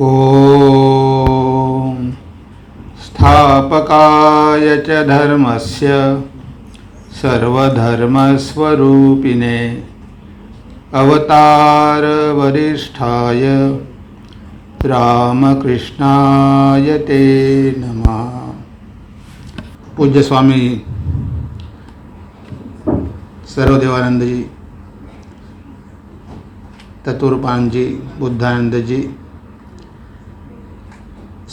ओम स्थापकाय च धर्मस्य सर्वधर्मस्वरूपिणे अवतार वरिष्ठाय रामकृष्णाय ते नमः। पूज्य स्वामी सर्वदेवानंद जी, तत्वरूपानंद जी, बुद्धानंद जी,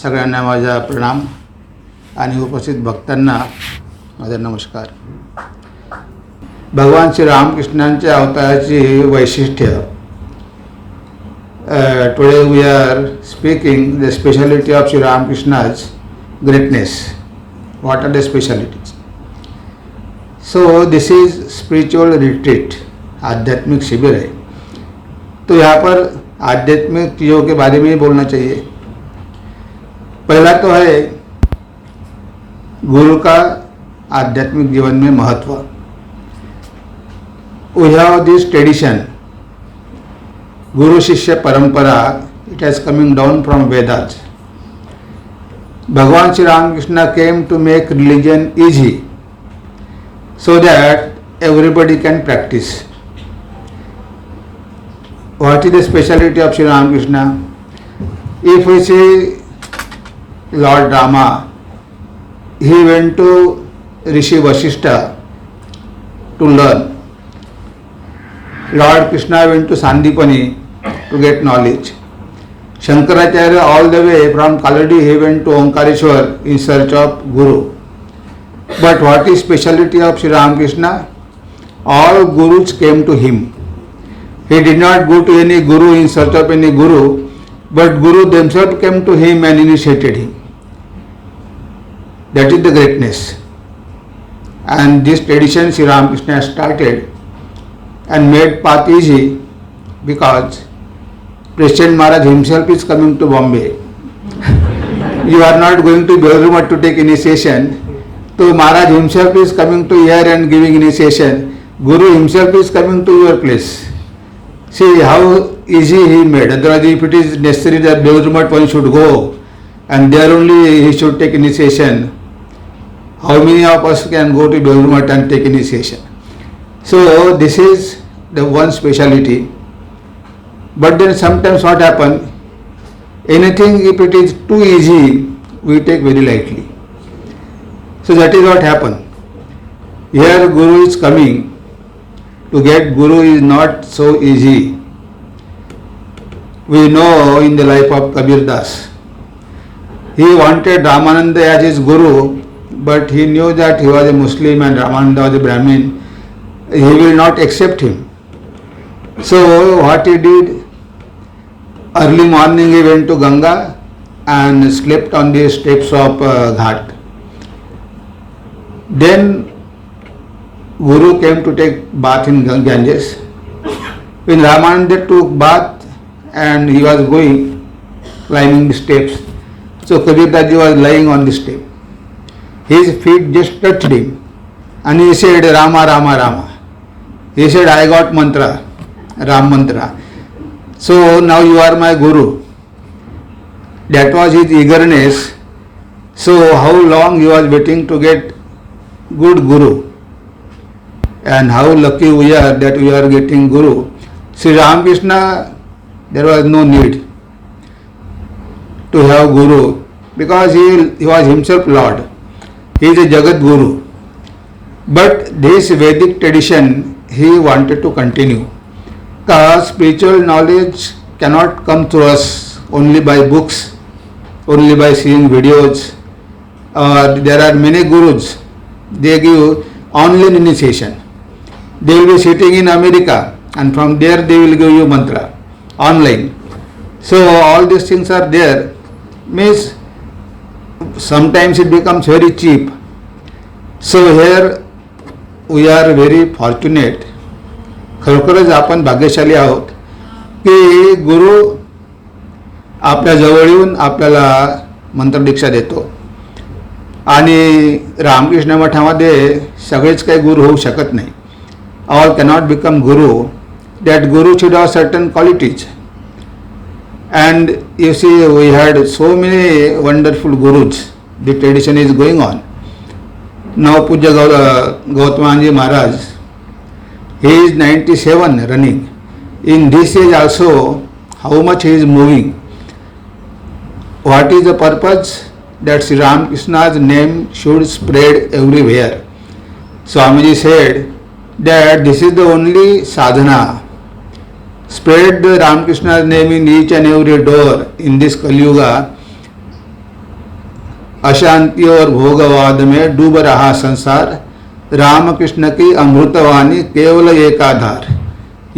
सगळ्यांना माझा प्रणाम आणि उपस्थित भक्तांना माझा नमस्कार। भगवान श्री रामकृष्णांच्या अवताराची वैशिष्ट्य, today we are speaking the speciality of Shri Ramakrishna's greatness. What are the specialities? So this is spiritual retreat, आध्यात्मिक शिविर है। तो यहाँ पर आध्यात्मिक चीज़ों के बारे में ही बोलना चाहिए। पहला तो है गुरु का आध्यात्मिक जीवन में महत्व। We have this tradition, guru shishya parampara, it has coming down from Vedas. Bhagwan Shri Ramakrishna came to make religion easy so that everybody can practice. What is the speciality of Sri Ramakrishna? If we see Lord Rama, he went to Rishi Vasishtha to learn. Lord Krishna went to Sandipani to get knowledge. Shankaracharya all the way from Kaladi he went to Omkareshwar in search of Guru. But what is speciality of Sri Ramakrishna? All gurus came to him. He did not go to any guru in search of any guru, but guru themselves came to him and initiated him. That is the greatness. And this tradition Sri Ramakrishna started and made path easy because President Maharaj himself is coming to Bombay. You are not going to Belrumat to take initiation. So Maharaj himself is coming to here and giving initiation. Guru himself is coming to your place. See how easy he made. Otherwise, if it is necessary that Belrumat one should go and there only he should take initiation, how many of us can go to Belrumat and take initiation? So this is the one speciality. But then sometimes what happen? Anything if it is too easy, we take very lightly. So that is what happened. Here Guru is coming. To get Guru is not so easy. We know in the life of Kabir Das, he wanted Ramananda as his Guru, but he knew that he was a Muslim and Ramananda was a Brahmin. He will not accept him. So what he did, early morning he went to Ganga and slept on the steps of Ghat. Then Guru came to take bath in Ganges. When Ramananda took bath and he was going, climbing the steps, so Kabir Das ji was lying on the step. His feet just touched him and he said, Rama, Rama, Rama. He said, I got mantra, Ram mantra. So now you are my Guru. That was his eagerness. So how long he was waiting to get good Guru, and how lucky we are that we are getting Guru. Sri Ramakrishna, there was no need to have Guru because he was himself Lord. He is a Jagat Guru. But this Vedic tradition he wanted to continue because spiritual knowledge cannot come to us only by books, only by seeing videos. There are many Gurus. They give online initiation. They will be sitting in America and from there they will give you mantra online. So all these things are there. Means sometimes it becomes very cheap. So here we are very fortunate. खरोखरच आपण भाग्यशाली आहोत की गुरु आपल्या जवळ येऊन आपल्याला मंत्रदीक्षा देतो. आणि रामकृष्ण मठामध्ये सगळेच काही गुरु होऊ शकत नाही. All cannot become Guru. That Guru should have certain qualities And you see, we had so many wonderful gurus. The tradition is going on. Now Puja Gautamanji Maharaj, he is 97 running. In this age also, how much he is moving. What is the purpose? That Sri Ramakrishna's name should spread everywhere. Swamiji said that this is the only sadhana. Spread the Ramakrishna's name in each and every door in this Kali Yuga. अशांति और भोगवाद में डूब रहा संसार, रामकृष्ण की अमृतवाणी केवल एक आधार.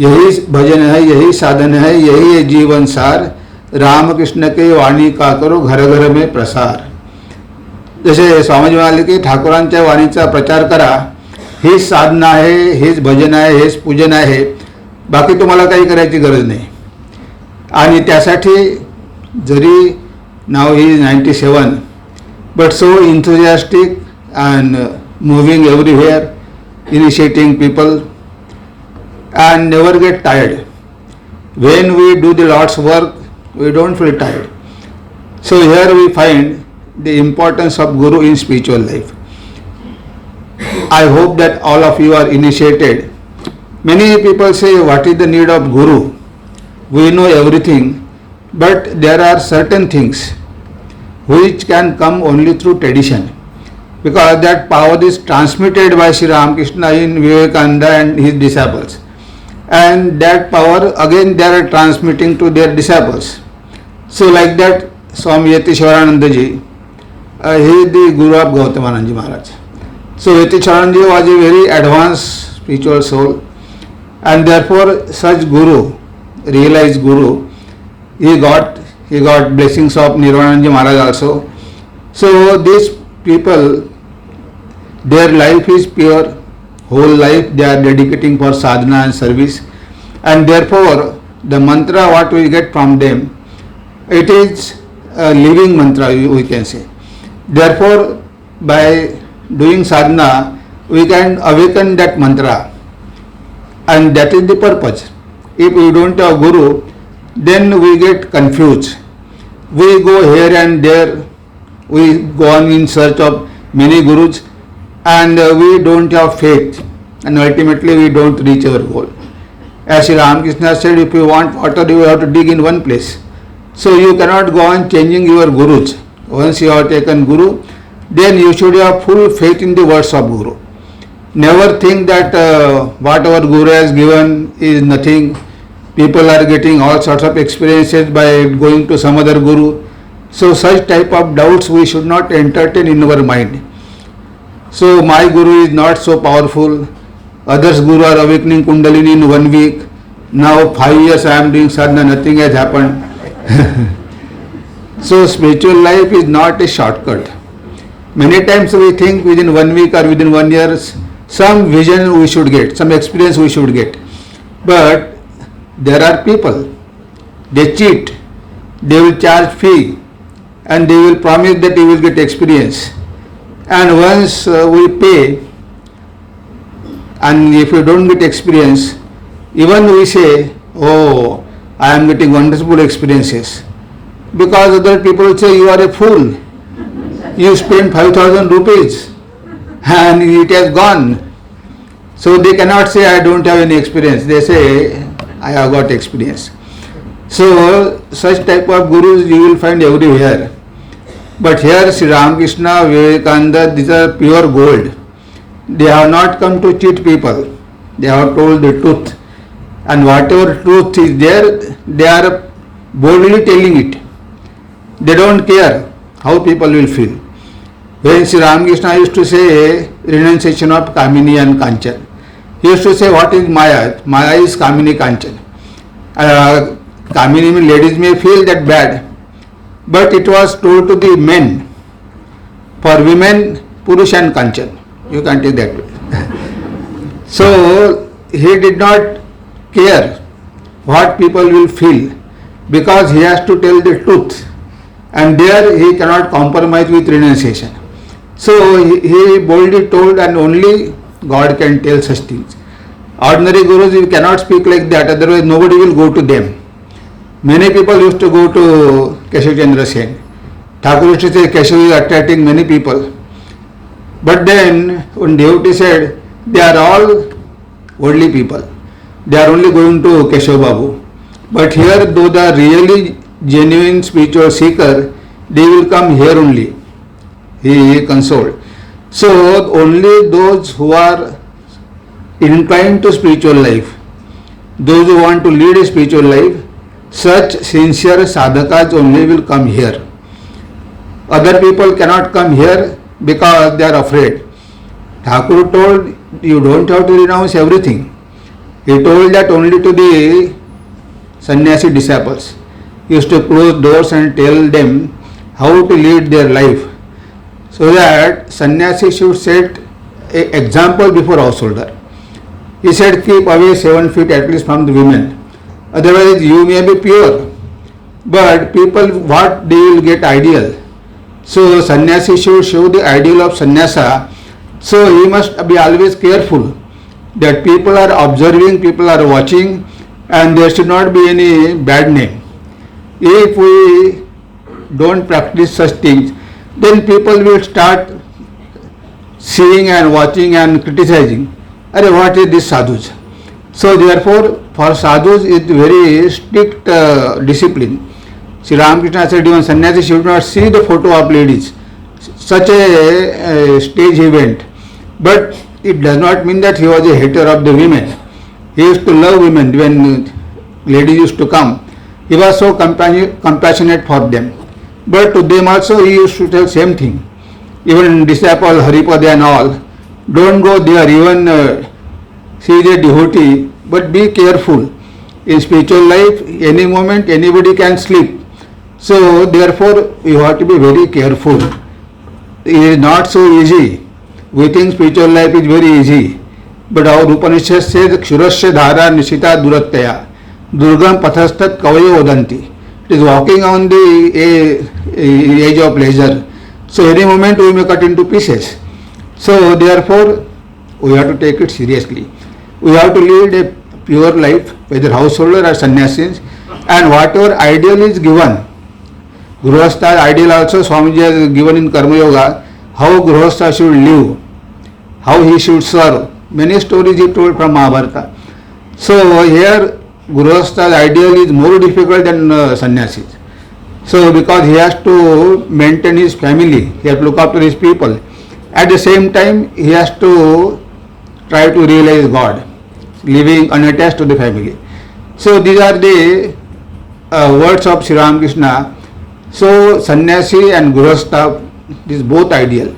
यही भजन है, यही साधन है, यही है जीवन सार. रामकृष्ण की वाणी का करो घर घर में प्रसार. जसे स्वामीजी म्हणाले की ठाकूरांच्या वाणीचा प्रचार करा, हीच साधना आहे, हेच भजन आहे, हेच पूजन आहे, बाकी तुम्हाला काही करायची गरज नाही. आणि त्यासाठी जरी नाव ही 97 but so enthusiastic and moving everywhere, initiating people and never get tired. When we do the Lord's work, we don't feel tired. So here we find the importance of Guru in spiritual life. I hope that all of you are initiated. Many people say, what is the need of Guru? We know everything, but there are certain things which can come only through tradition, because that power is transmitted by Sri Ramakrishna in Vivekananda and his disciples, and that power again they are transmitting to their disciples. So like that Swami Yatisharanandaji, he is the Guru of Gautamananji Maharaj. So Yatisharanandaji was a very advanced spiritual soul, and therefore such Guru, realized Guru, he got blessings of Nirvananji Maharaj also. So these people, their life is pure, whole life they are dedicating for sadhana and service, and therefore the mantra what we get from them, it is a living mantra, we can say. Therefore by doing sadhana we can awaken that mantra, and that is the purpose. If we don't have Guru, then we get confused. We go here and there, we go on in search of many gurus, and we don't have faith, and ultimately we don't reach our goal. As Sri Ramakrishna said, if you want water, you have to dig in one place. So you cannot go on changing your gurus. Once you have taken Guru, then you should have full faith in the words of Guru. Never think that whatever Guru has given is nothing. People are getting all sorts of experiences by going to some other Guru. So such type of doubts we should not entertain in our mind. So my Guru is not so powerful. Others Guru are awakening Kundalini in 1 week. Now 5 years I am doing sadhana, nothing has happened. So spiritual life is not a shortcut. Many times we think within 1 week or within 1 year some vision we should get, some experience we should get. But there are people, they cheat, they will charge fee, and they will promise that you will get experience. And once we pay, and if you don't get experience, even we say, oh, I am getting wonderful experiences. Because other people will say, you are a fool. You spent 5,000 rupees and it has gone. So they cannot say, I don't have any experience. They say, I have got experience. So such type of gurus you will find everywhere. But here Sri Ramakrishna, Vivekananda, these are pure gold. They have not come to cheat people. They have told the truth. And whatever truth is there, they are boldly telling it. They don't care how people will feel. When Sri Ramakrishna used to say renunciation of Kamini and Kanchan, he used to say, what is Maya? Maya is Kamini Kanchan. Kamini means ladies may feel that bad, but it was told to the men. For women, Purush and Kanchan. You can take that way. So he did not care what people will feel, because he has to tell the truth, and there he cannot compromise with renunciation. So he boldly told, and only God can tell such things. Ordinary gurus, you cannot speak like that, otherwise nobody will go to them. Many people used to go to Keshav Chandra Sen. Thakur used to say Keshav is attracting many people. But then when devotee said they are all worldly people, they are only going to Keshav Babu. But here, though the really genuine spiritual seeker, they will come here only. He consoled. So only those who are inclined to spiritual life, those who want to lead a spiritual life, such sincere sadhakas only will come here. Other people cannot come here because they are afraid. Thakur told, you don't have to renounce everything. He told that only to the sannyasi disciples. He used to close doors and tell them how to lead their life, so that sannyasi should set an example before householder. He said, keep away 7 feet at least from the women. Otherwise you may be pure. But people, what they will get ideal. So sannyasi should show the ideal of sannyasa. So he must be always careful that people are observing, people are watching, and there should not be any bad name. If we don't practice such things, then people will start seeing and watching and criticizing. Arey, what is this sadhus? So therefore, for sadhus it is very strict discipline. Sri Ramakrishna said even sannyasi should not see the photo of ladies. Such a stage event. But it does not mean that he was a hater of the women. He used to love women when ladies used to come. He was so compassionate for them. But to them also he used to tell same thing. Even disciple Haripada and all, don't go there, even see the devotee, but be careful. In spiritual life, any moment anybody can slip. So therefore you have to be very careful. It is not so easy. We think spiritual life is very easy. But our Upanishad says, Kshurasya dhara nishita durattaya, durgam pathastat kavayo odanti. It is walking on the edge of pleasure. So any moment we may cut into pieces. So therefore we have to take it seriously. We have to lead a pure life, whether householder or sannyasis, and whatever ideal is given. Grihastha ideal also Swamiji has given in Karma Yoga, how Grihastha should live, how he should serve. Many stories he told from Mahabharata. So here Grihastha's ideal is more difficult than sannyasis. So because he has to maintain his family, he has to look after his people. At the same time he has to try to realize God, living unattached to the family. So these are the words of Sri Ramakrishna. So sannyasi and Grihastha is both ideal.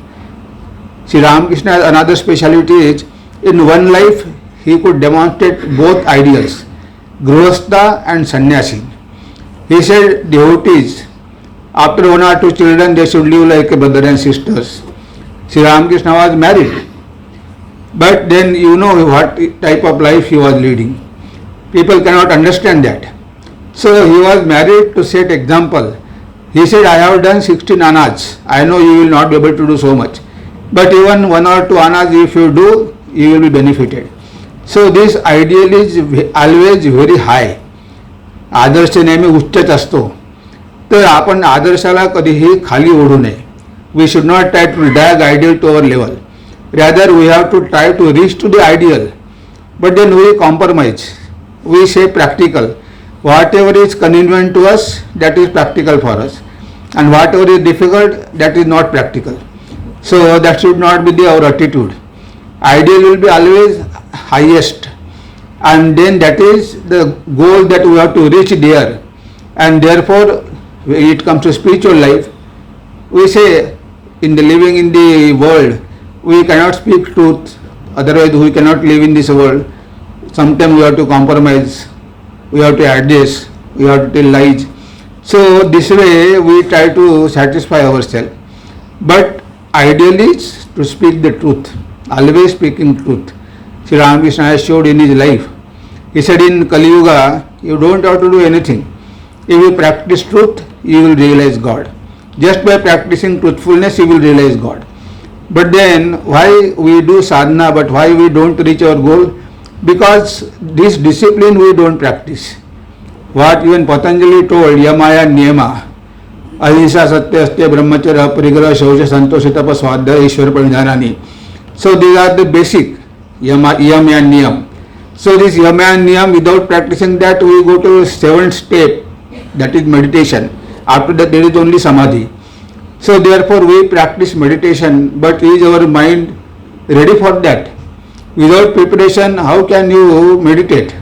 Sri Ramakrishna has another speciality is, in one life he could demonstrate both ideals, Grihastha and sannyasi. He said devotees, after 1 or 2 children, they should live like a brother and sisters. Sri Ramakrishna was married. But then you know what type of life he was leading. People cannot understand that. So he was married to set example. He said, I have done 16 annas. I know you will not be able to do so much. But even 1 or 2 annas if you do, you will be benefited. So this ideal is always very high. आदर्श नेहमी उच्चच असतो. तर आपण आदर्शाला कधीही खाली ओढू नये. We should not try to drag ideal to our level. Rather we have to try to reach to the ideal. But then we compromise. We say practical. Whatever is convenient to us, that is practical for us. And whatever is difficult, that is not practical. So that should not be our attitude. Ideal will be always highest. And then that is the goal that we have to reach there. And therefore, when it comes to spiritual life, we say in the living in the world, we cannot speak truth, otherwise we cannot live in this world. Sometimes we have to compromise, we have to adjust, we have to tell lies. So this way we try to satisfy ourselves. But ideal is to speak the truth, always speaking truth. Sri Ramakrishna has showed in his life. He said in Kali Yuga, you don't have to do anything. If you practice truth, you will realize God. Just by practicing truthfulness, you will realize God. But then why we do sadhana, but why we don't reach our goal? Because this discipline we don't practice. what even Patanjali told, Yamaya Niyama, Ahimsa Satya Astya Brahmacharya Parigraha Shausha Santosha Tapa Swadhyaya Ishwara Pranidhanani. So these are the basic Yam and Niyam. So this Yam and Niyam, without practicing that, we go to 7th step, that is meditation. After that there is only Samadhi. So therefore we practice meditation, but is our mind ready for that? Without preparation, how can you meditate?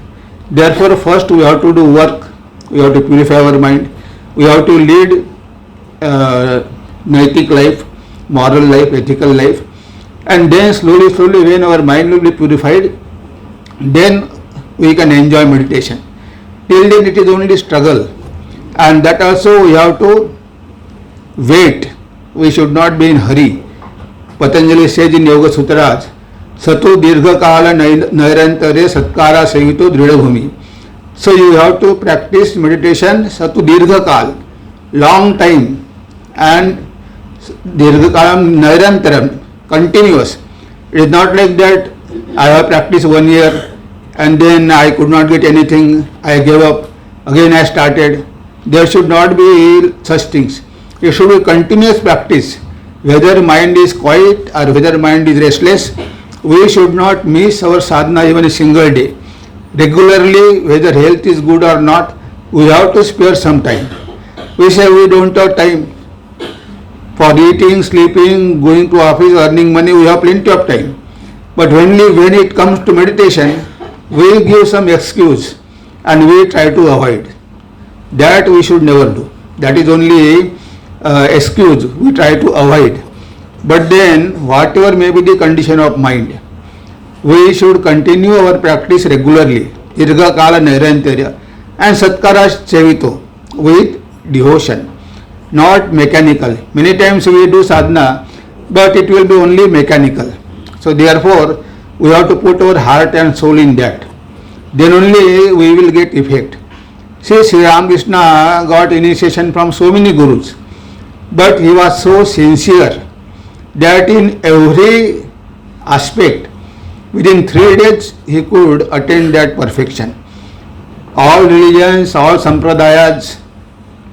Therefore first we have to do work, we have to purify our mind, we have to lead Naitik life, moral life, ethical life, and then slowly when our mind will be purified, then we can enjoy meditation. Till then it is only struggle, and that also we have to wait. We should not be in hurry. Patanjali says in Yoga Sutras, Satu Dirgha Kala Nairantare Satkara Sevito Dridha Bhumi. So you have to practice meditation Satu Dirgha Kal, long time, and Dirgha Kalam Nairantaram, continuous. It is not like that I have practiced 1 year and then I could not get anything, I gave up, again I started. There should not be such things. It should be continuous practice. Whether mind is quiet or whether mind is restless, we should not miss our sadhana even a single day. Regularly, whether health is good or not, we have to spare some time. We say we don't have time for eating, sleeping, going to office, earning money, we have plenty of time. But only when it comes to meditation, we give some excuse and we try to avoid. That we should never do. That is only excuse we try to avoid. But then whatever may be the condition of mind, we should continue our practice regularly, Dirgha Kala Nairantarya, and Satkara Sevito, with devotion, not mechanical. Many times we do sadhana, but it will be only mechanical. So therefore we have to put our heart and soul in that. Then only we will get effect. See, Sri Ramakrishna got initiation from so many gurus, but he was so sincere that in every aspect, within 3 days he could attain that perfection. All religions, all sampradayas,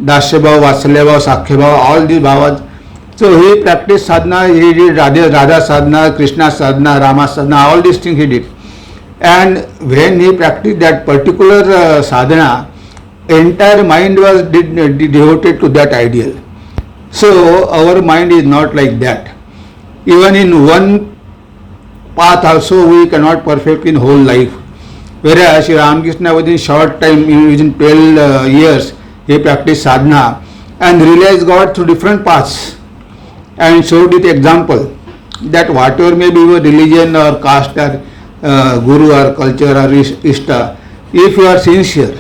Dasya Bhava, Vatsalya Bhava, Sakhya Bhava, all these bhavas. So he practiced sadhana, he did Radha sadhana, Krishna sadhana, Rama sadhana, all these things he did. And when he practiced that particular sadhana, entire mind was devoted to that ideal. So our mind is not like that. Even in one path also we cannot perfect in whole life. Whereas Sri Ramakrishna within short time, within 12 years, he practiced sadhana and realized God through different paths and showed with example that whatever may be your religion or caste or guru or culture or ishta, if you are sincere,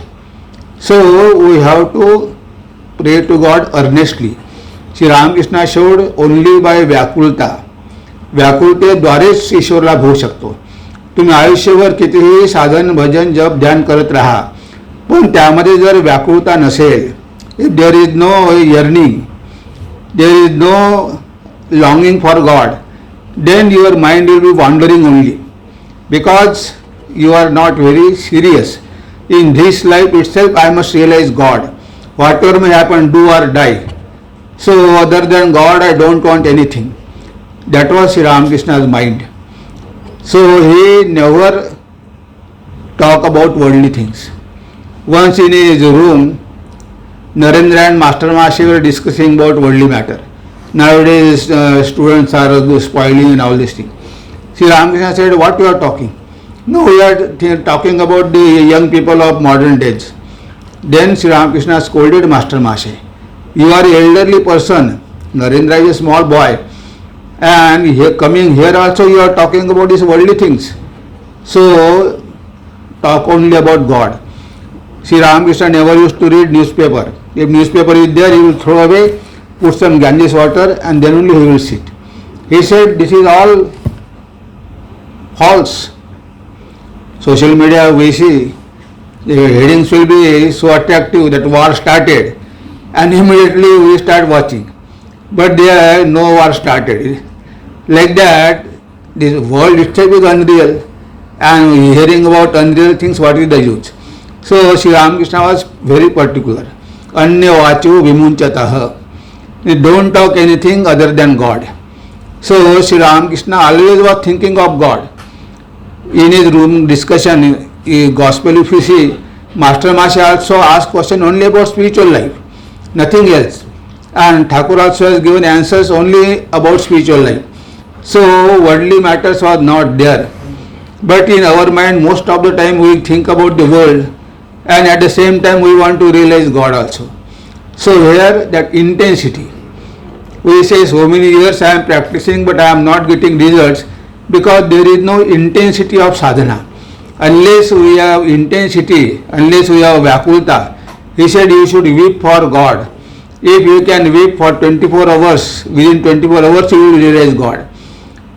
so we have to pray to God earnestly. Sri Ramakrishna showed only by व्याकुलता, व्याकुलतेद्वारेच ईश्वरला भोगू शकतो. तुम्ही आयुष्यभर कितीही साधन भजन जप ध्यान करत राहा, पण त्यामध्ये जर व्याकुलता नसेल, if there is no yearning, there is no longing for God, then your mind will be wandering only, because you are not very serious. In this life itself I must realize God. Whatever may happen, do or die. So other than God I don't want anything. That was Sri Ramakrishna's mind. So he never talk about worldly things. Once in his room, Narendra and Master Mashi were discussing about worldly matter. Nowadays students are spoiling and all these things. Sri Ramakrishna said, what you are talking? No, we are talking about the young people of modern days. Then Sri Ramakrishna scolded Master Mashi. You are an elderly person. Narendra is a small boy. And here, coming here also you are talking about these worldly things. So talk only about God. Sri Ramakrishna never used to read newspaper. If newspaper is there, he will throw away, put some Ganges water, and then only he will sit. He said this is all false. Social media we see, the headings will be so attractive that war started, and immediately we start watching. But there no war started. Like that, this world itself is unreal, and hearing about unreal things, what is the use? So Sri Ramakrishna was very particular. Anya vachu vimunchatah. Don't talk anything other than God. So Sri Ramakrishna always was thinking of God. In his room discussion, in gospel if you see, Master Masha also asked question only about spiritual life, nothing else. And Thakur also has given answers only about spiritual life. So worldly matters was not there. But in our mind, most of the time we think about the world, and at the same time we want to realize God also. So here that intensity, we say so many years I am practicing but I am not getting results, because there is no intensity of sadhana. Unless we have intensity, unless we have vakulta, he said you should weep for God. If you can weep for 24 hours, within 24 hours you will realize God.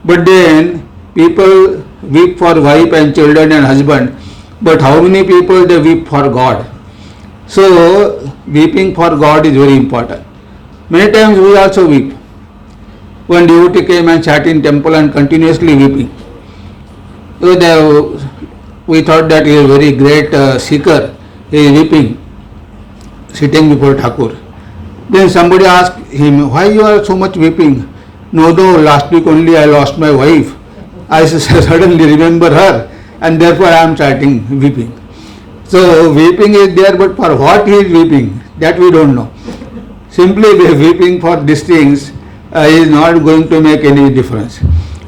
But then people weep for wife and children and husband, but how many people they weep for God? So weeping for God is very important. Many times we also weep. One devotee came and sat in temple and continuously weeping. So we thought that he is a very great seeker. He is weeping, sitting before Thakur. Then somebody asked him, why you are so much weeping? No, last week only I lost my wife. I suddenly remember her, and therefore I am starting weeping. So weeping is there, but for what he is weeping, that we don't know. Simply weeping for these things is not going to make any difference.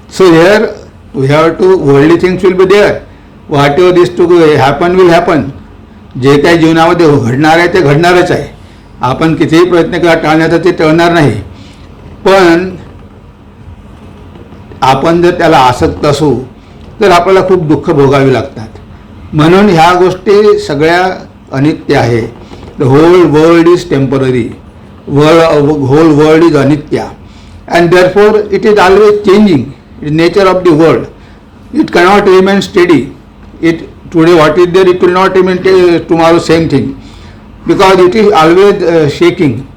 So here we have to, worldly things will be there. Whatever is to happen will happen. जे काही जीवनामध्ये घडणार आहे ते घडणारच आहे. आपण कितीही प्रयत्न करा टाळण्याचा ते टळणार नाही. पण आपण जर त्याला आसक्त असू तर आपल्याला खूप दुःख भोगावी लागतात. म्हणून ह्या गोष्टी सगळ्या अनित्य आहे. The whole world is temporary. Whole world is अनित्य. And therefore it is always changing. It is nature of the world. It cannot remain steady. Today what is there, it will not remain tomorrow same thing, because it is always shaking.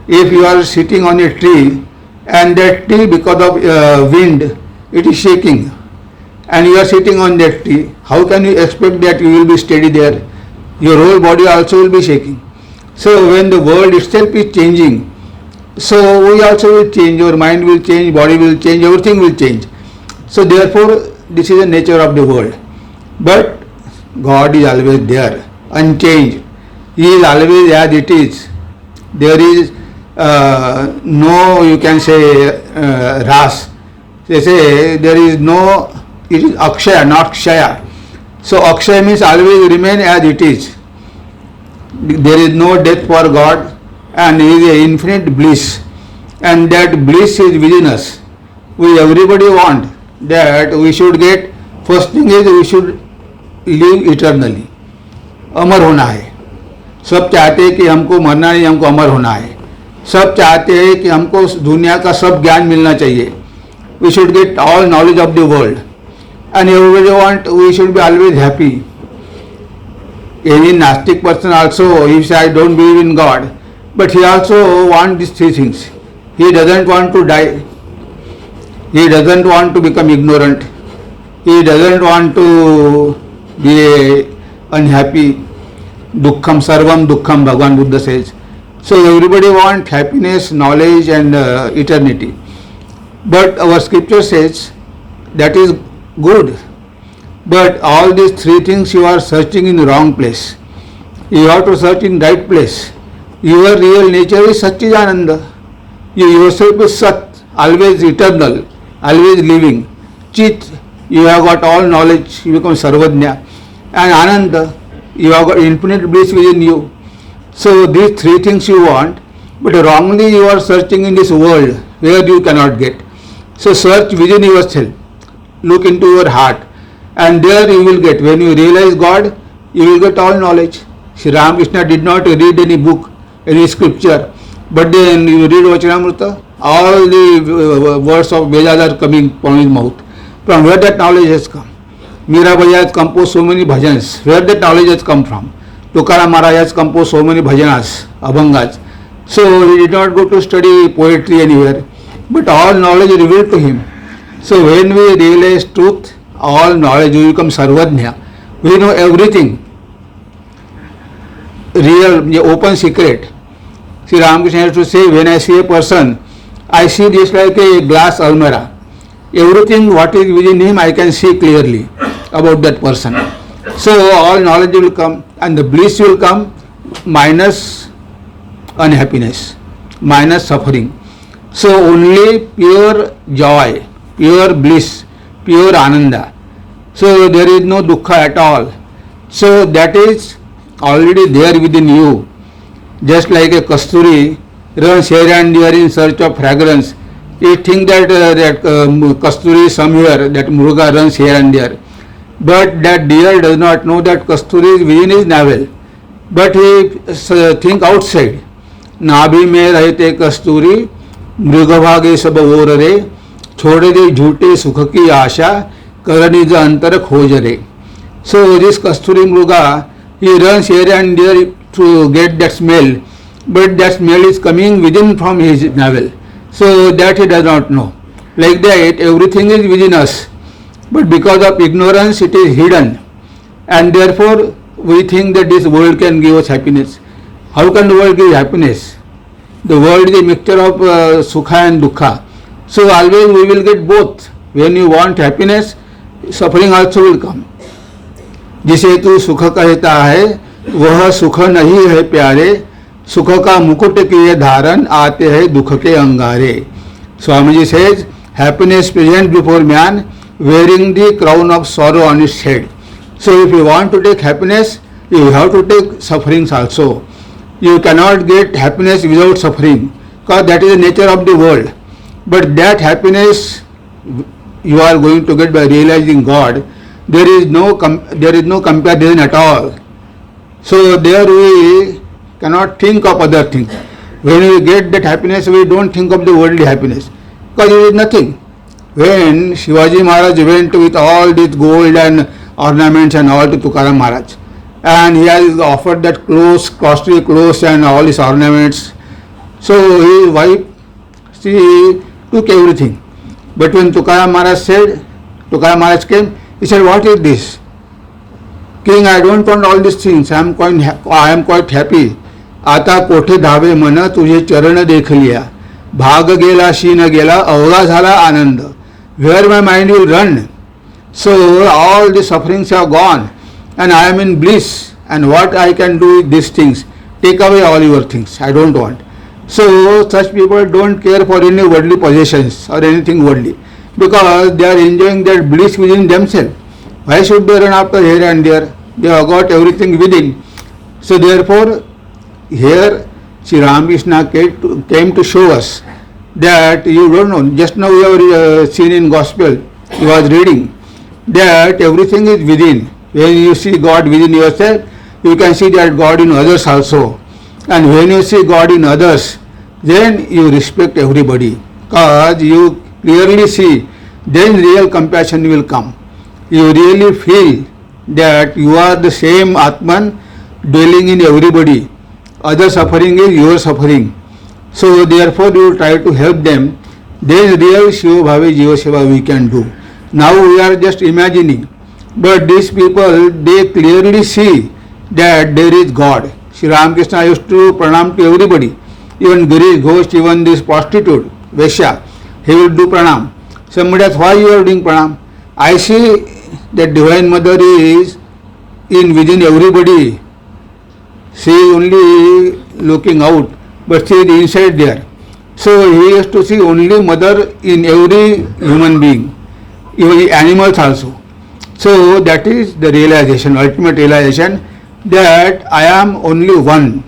If you are sitting on a tree and that tree, because of wind, it is shaking, and you are sitting on that tree, how can you expect that you will be steady there? Your whole body also will be shaking. So when the world itself is changing, so we also will change, your mind will change, body will change, everything will change. So therefore this is the nature of the world. But God is always there, unchanged. He is always as it is. There is no, you can say, ras. They say there is no, it is akshaya, not kshaya. So akshaya means always remain as it is. There is no death for God, and He is a infinite bliss, and that bliss is within us. We everybody want that we should get. First thing is we should live eternally. अमर होना है. सब चाहते हैं कि हमको मरना नहीं, हमको अमर होना है. सब चाहते हैं कि हमको दुनिया का सब ज्ञान मिलना चाहिए. We should get all knowledge of the world, and everybody want we should be always happy. Any Nastic person also, he says I don't believe in God, but he also wants these three things. He doesn't want to die. He doesn't want to become ignorant. He doesn't want to be unhappy. Dukkham sarvam dukkham, Bhagavan Buddha says. So everybody wants happiness, knowledge and eternity. But our scripture says that is good. But all these three things you are searching in the wrong place. You have to search in right place. Your real nature is Satchidananda. You yourself is Sat, always eternal, always living. Chit, you have got all knowledge, you become Sarvajna. And Ananda, you have got infinite bliss within you. So these three things you want, but wrongly you are searching in this world where you cannot get. So search within yourself, look into your heart, and there you will get. When you realize God, you will get all knowledge. Sri Ramakrishna did not read any book, any scripture, but then you read Vachanamrita, all the words of Vedas are coming from his mouth. From where that knowledge has come? Mirabai has composed so many bhajans. Where that knowledge has come from? Tukaram Maharaj has composed so many bhajanas, abhangas. So he did not go to study poetry anywhere, but all knowledge is revealed to him. So when we realize truth, all knowledge, we become Sarvajna. We know everything. real, the open secret. Sri Ramakrishna used to say, when I see a person, I see this like a glass almirah. Everything what is within him I can see clearly about that person. So all knowledge will come and the bliss will come minus unhappiness, minus suffering. So only pure joy, pure bliss, pure ananda. So there is no dukkha at all. So that is already there within you. Just like a kasturi runs here and there in search of fragrance. You think that kasturi is somewhere, that mruga runs here and there. But that deer does not know that kasturi is within his navel. But he think outside. नाभि में रहते कस्तूरी मृगभागे सब ओर रे छोड़ दे झूठे सुख की आशा कर निज अंतर खोज रे. So this kasturi mruga, he runs here and there to get that smell, but that smell is coming within from his navel. So that he does not know. Like that, everything is within us, but because of ignorance it is hidden, and therefore we think that this world can give us happiness. How can the world give happiness? The world is a mixture of sukha and dukkha. So always we will get both. When you want happiness, suffering also will come. जिसे तू सुख कहता है वह सुख नहीं है प्यारे, सुख का मुकुट किए धारण आते हैं दुख के अंगारे. Swamiji says, happiness present before man wearing the crown of sorrow on his head. So if you want to take happiness, you have to take sufferings also. You cannot get happiness without suffering, because that is the nature of the world. But that happiness you are going to get by realizing God. There is no comparison at all. So there we cannot think of other things. When we get that happiness, we don't think of the worldly happiness, because it is nothing. When Shivaji Maharaj went with all this gold and ornaments and all to Tukaram Maharaj, and he has offered that clothes, costly clothes and all his ornaments, so his wife, she took everything. But when Tukaram Maharaj came, he said, what is this? King, I don't want all these things. I am quite happy. आता कोठे धावे मन तुझे चरण देख लिया, भाग गेला शीन गेला अवघा झाला आनंद. Where my mind will run. So all the sufferings have gone and I am in bliss. And what I can do with these things? Take away all your things. I don't want. So such people don't care for any worldly possessions or anything worldly, because they are enjoying that bliss within themselves. Why should they run after here and there? They have got everything within. So therefore, here Sri Ramakrishna came to show us that you don't know. Just now we have seen in Gospel, he was reading that everything is within. When you see God within yourself, you can see that God in others also. And when you see God in others, then you respect everybody, because you clearly see, then real compassion will come. You really feel that you are the same Atman dwelling in everybody. Other suffering is your suffering. So therefore you try to help them. Then real Shiva Bhave Jiva Seva we can do. Now we are just imagining. But these people, they clearly see that there is God. Sri Ramakrishna used to pranam to everybody. Even Girish Ghosh, even this prostitute, Vaishya, he will do pranam. Somebody asks, why you are doing pranam? I see that Divine Mother is within everybody. She is only looking out, but she is inside there. So he has to see only Mother in every human being, even animals also. So that is the realization, ultimate realization, that I am only one,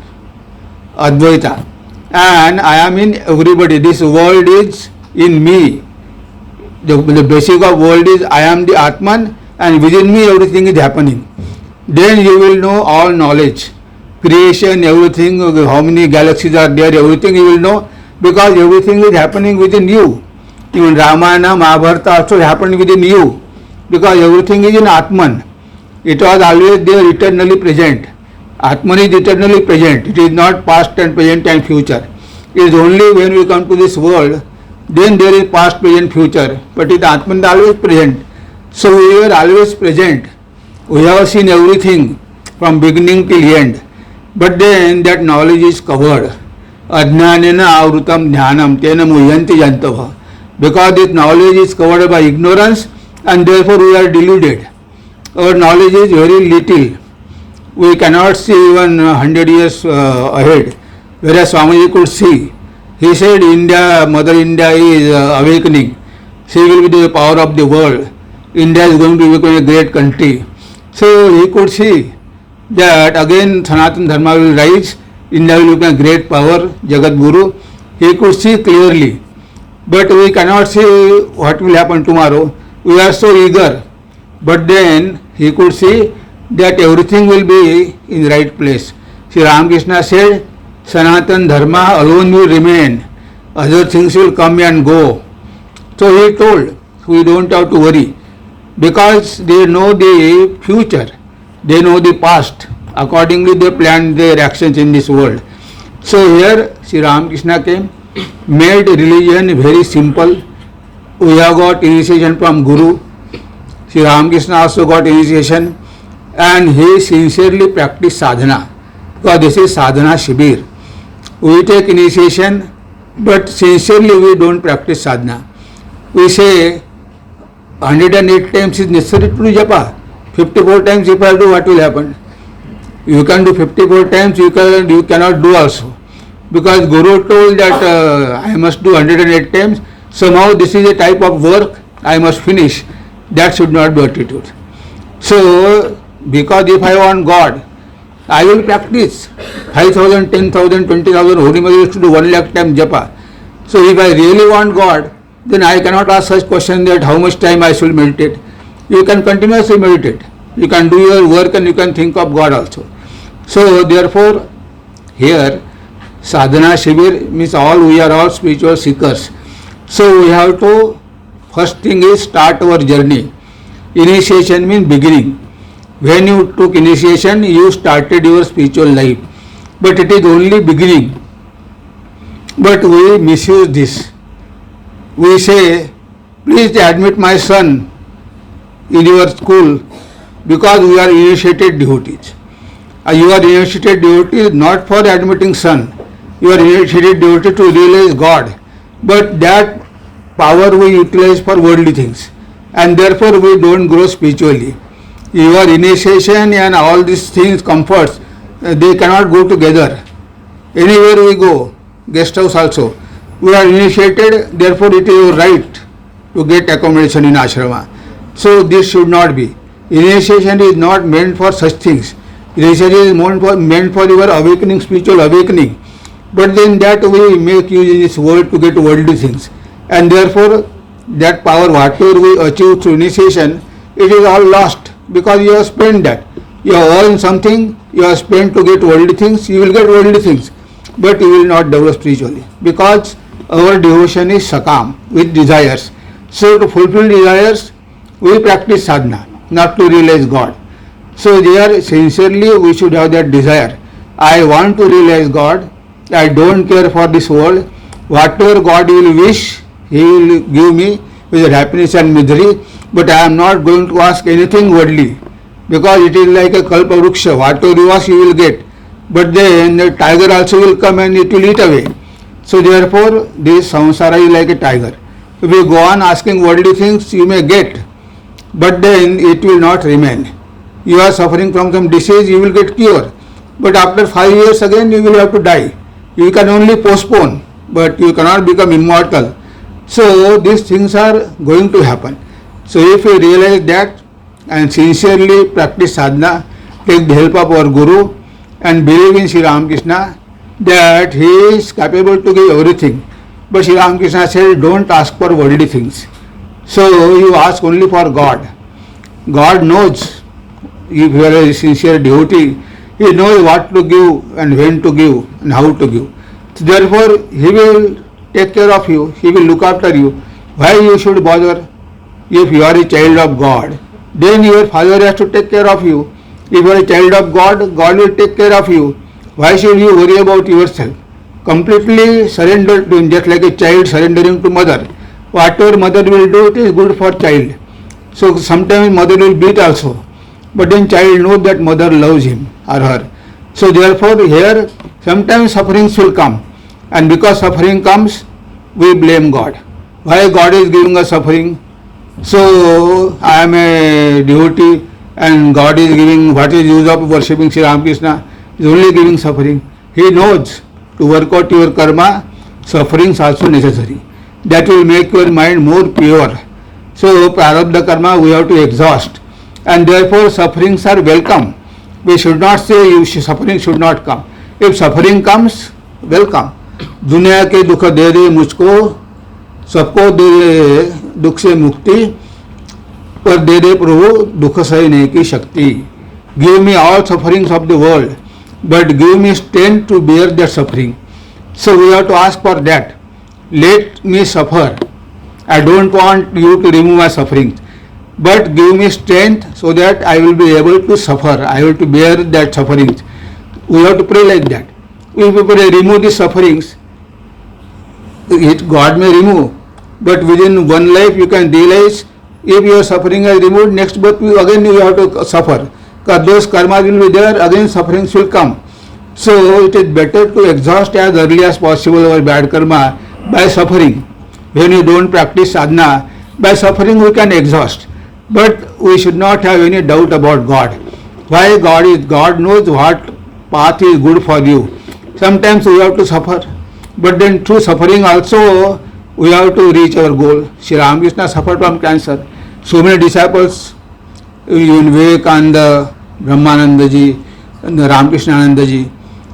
Advaita, and I am in everybody. This world is in me. The basic of world is I am the Atman, and within me everything is happening. Then you will know all knowledge. Creation, everything, how many galaxies are there, everything you will know, because everything is happening within you. Even Ramayana, Mahabharata also happened within you, because everything is in Atman. It was always there, eternally present. Atman is eternally present. It is not past and present and future. It is only when we come to this world, then there is past, present, future. But it Atman is always present. So we are always present. We have seen everything from beginning till end. But then that knowledge is covered. Ajnanena avrutam jnanam tena muhyanti jantava. Because this knowledge is covered by ignorance and therefore we are deluded. Our knowledge is very little. We cannot see even 100 years ahead. Whereas Swamiji could see. He said India, Mother India is awakening. She will be the power of the world. India is going to become a great country. So he could see that again Sanatana Dharma will rise. India will become a great power, Jagat Guru. He could see clearly. But we cannot see what will happen tomorrow. We are so eager. But then he could see that everything will be in the right place. Sri Ramakrishna said, Sanatana Dharma alone will remain. Other things will come and go. So he told, we don't have to worry. Because they know the future. They know the past. Accordingly they plan their actions in this world. So here Sri Ramakrishna came, made religion very simple. We have got initiation from Guru. Sri Ramakrishna also got initiation and he sincerely practiced sadhana. Because this is sadhana shibir. We take initiation but sincerely we don't practice sadhana. We say 108 times is necessary to do japa. 54 times if I do, what will happen? You can do 54 times, you cannot do also. Because Guru told that I must do 108 times. Somehow this is a type of work I must finish. That should not be attitude. So, because if I want God, I will practice 5,000, 10,000, 20,000, Holy Mother used to do 1 lakh times japa. So if I really want God, then I cannot ask such question that how much time I should meditate. You can continuously meditate. You can do your work and you can think of God also. So therefore, here sadhana shibir means we are all spiritual seekers. So we have to, first thing is start our journey. Initiation means beginning. When you took initiation, you started your spiritual life. But it is only beginning. But we misuse this. We say, please admit my son in your school because we are initiated devotees. You are initiated devotee not for admitting son. You are initiated devotee to realize God. But that power we utilize for worldly things. And therefore we don't grow spiritually. Your initiation and all these things, comforts, they cannot go together. Anywhere we go, guest house also, we are initiated, therefore it is your right to get accommodation in ashrama. So this should not be. Initiation is not meant for such things. Initiation is meant for your awakening, spiritual awakening. But then that we make use in this world to get worldly things. And therefore that power, whatever we achieve through initiation, it is all lost because you have spent that. You have earned something, you have spent to get worldly things, you will get worldly things. But you will not develop spiritually. Because our devotion is sakam, with desires. So to fulfill desires, we practice sadhana, not to realize God. So there sincerely we should have that desire. I want to realize God. I don't care for this world. Whatever God will wish, He will give me with happiness and misery. But I am not going to ask anything worldly. Because it is like a kalpa vruksha. Whatever you ask, you will get. But then the tiger also will come and it will eat away. So therefore, this samsara is like a tiger. If you go on asking worldly things, you may get. But then it will not remain. You are suffering from some disease, you will get cure. But after 5 years again, you will have to die. You can only postpone, but you cannot become immortal. So these things are going to happen. So if you realize that and sincerely practice sadhana, take the help of our Guru and believe in Sri Ramakrishna that he is capable to give everything. But Sri Ramakrishna said, don't ask for worldly things. So you ask only for God. God knows if you are a sincere devotee, He knows what to give and when to give and how to give. So therefore, He will take care of you. He will look after you. Why you should bother? If you are a child of God, then your Father has to take care of you. If you are a child of God, God will take care of you. Why should you worry about yourself? Completely surrender to Him, just like a child surrendering to mother. Whatever mother will do, it is good for child. So sometimes mother will beat also. But then child knows that mother loves him or her. So therefore here sometimes sufferings will come, and because suffering comes, we blame God. Why God is giving us suffering? So I am a devotee and God is giving, what is use of worshipping Sri Ramakrishna? He is only giving suffering. He knows to work out your karma, sufferings also necessary. That will make your mind more pure. So prarabdha karma we have to exhaust, and therefore sufferings are welcome. We should not say suffering should not come. If suffering comes, welcome. दुनिया के दुख दे दे मुझको, सबको दे दे दुख से मुक्ति, पर दे दे प्रभु दुख सहने की शक्ति. Give me all sufferings of the world, but give me strength to bear that suffering. So we have to ask for that. Let me suffer. I don't want you to remove my sufferings, but give me strength so that I will be able to suffer. I will to bear that sufferings. We have to pray like that. If we pray, remove the sufferings, God may remove, but within one life you can realize if your suffering is removed, next birth again you have to suffer. Because those karmas will be there, again sufferings will come. So it is better to exhaust as early as possible our bad karma by suffering. When you don't practice sadhana, by suffering we can exhaust. But we should not have any doubt about God. Why God is? God knows what path is good for you. Sometimes we have to suffer, but then through suffering also we have to reach our goal. Sri Ramakrishna suffered from cancer. So many disciples, even Vivekananda, Brahmananda ji, and Ramakrishna Ananda ji,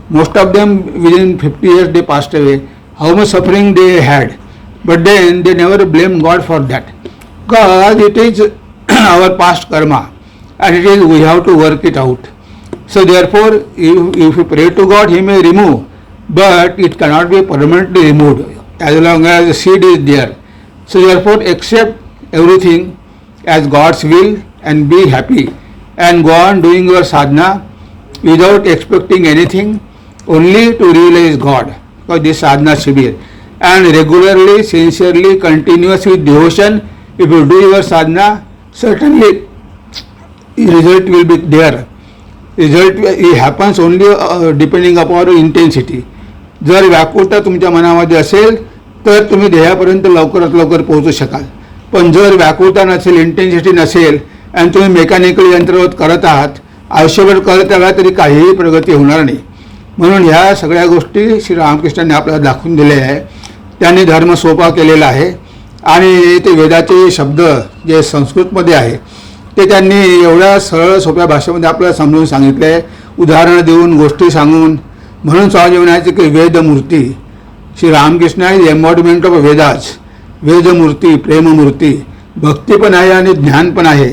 most of them within 50 years they passed away. How much suffering they had, but then they never blamed God for that, because it is our past karma and it is we have to work it out. So therefore if you pray to God, He may remove, but it cannot be permanently removed as long as the seed is there. So therefore accept everything as God's will and be happy and go on doing your sadhana without expecting anything, only to realize God, because this sadhana shibir. And regularly, sincerely, continuous with devotion, if you do your sadhana, certainly result will be there. Result it happens only depending upon intensity. जर व्याकुळता तुमच्या मनामध्ये असेल तर तुम्ही ध्येयापर्यंत लवकरात लवकर पोहोचू शकाल. पण जर व्याकुळता नसेल, इंटेन्सिटी नसेल आणि तुम्ही मेकॅनिकल यंत्रवत करत आहात, आयुष्यभर करत आहात, तरी काहीही प्रगती होणार नाही. म्हणून ह्या सगळ्या गोष्टी श्री रामकृष्णांनी आपल्याला दाखवून दिल्या आहे. त्यांनी धर्म सोपा केलेला आहे आणि ते वेदाचे शब्द जे संस्कृतमध्ये आहे ते त्यांनी एवढ्या सरळ सोप्या भाषेमध्ये आपल्याला समजून सांगितले आहे, उदाहरणं देऊन, गोष्टी सांगून. म्हणून स्वामी म्हणायचे की वेदमूर्ती, Shri Ramakrishna is embodiment of Vedas. वेदमूर्ती, प्रेममूर्ती, भक्ती पण आहे आणि ज्ञान पण आहे.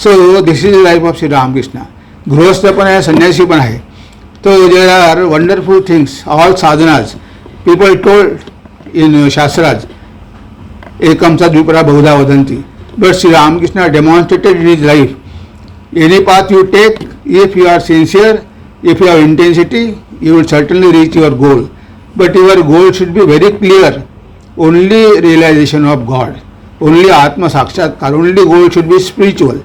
So this is life of Shri Ramakrishna. गृहस्थ पण आहे, संन्यासी पण आहे. तो there are wonderful things, all sadhanas people told in shastras, एकम सा द्विपरा बहुधा वदंती. But Sri Ramakrishna demonstrated in his life. Any path you take, if you are sincere, if you have intensity, you will certainly reach your goal. But your goal should be very clear. Only realization of God, only Atma Sakshatkar, only goal should be spiritual,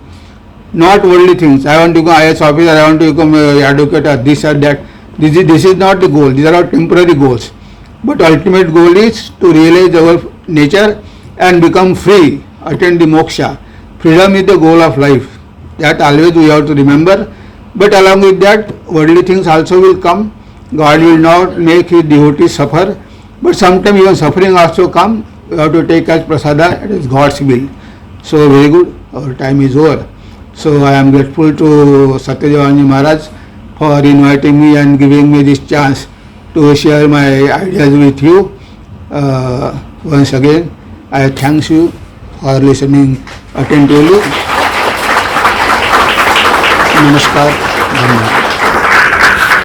not worldly things. I want to become IAS officer, I want to become advocate, or this or that. This is not the goal. These are all temporary goals. But ultimate goal is to realize our nature and become free. Attain the moksha. Freedom is the goal of life. That always we have to remember. But along with that, worldly things also will come. God will not make his devotees suffer. But sometimes even suffering also come. We have to take as prasada. It is God's will. So very good. Our time is over. So I am grateful to Satyadevanji Maharaj for inviting me and giving me this chance to share my ideas with you. Once again, I thank you for listening attentively. Namaskar. Dhanyavad.